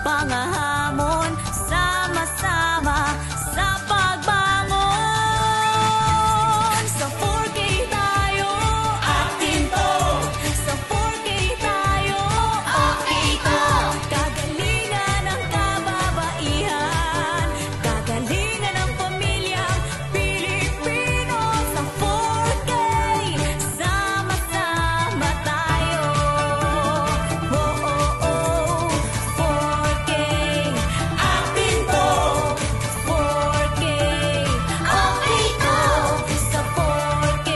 mga hamon, sama-sama sa pagbangon. Sa 4K tayo, atin to. Sa 4K tayo, okay to. Kagalingan ng kababaihan, kagalingan ng pamilyang Pilipino. Sa 4K, sama-sama tayo. Oh, oh, oh, 4K, atin to. 4K, okay to. Sa 4K,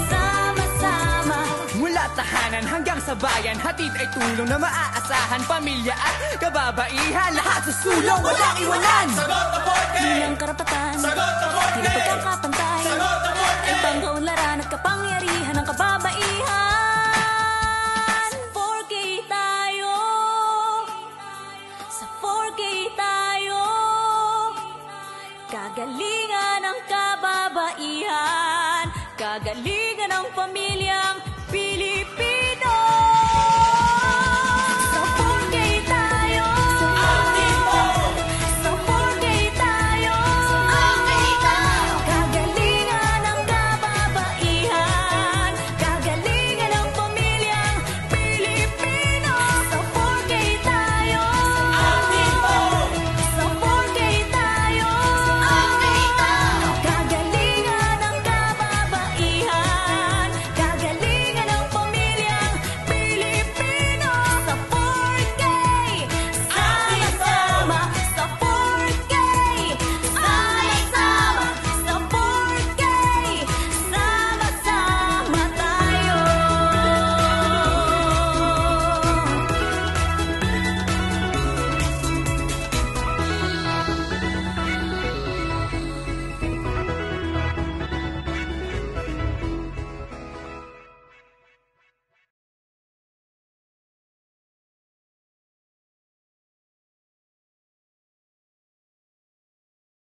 sama-sama. Mula tahanan hanggang sa bayan, hatid ay tulong na maaasahan. Pamilya at kababaihan, lahat susulong, walang iwanan. Sagot na 4K! Bilang karapatan, Sagot na 4K! hindi pagkakapantay, Sagot na 4K! ay pangkaunlaran at kapangyarihan ng kababaihan.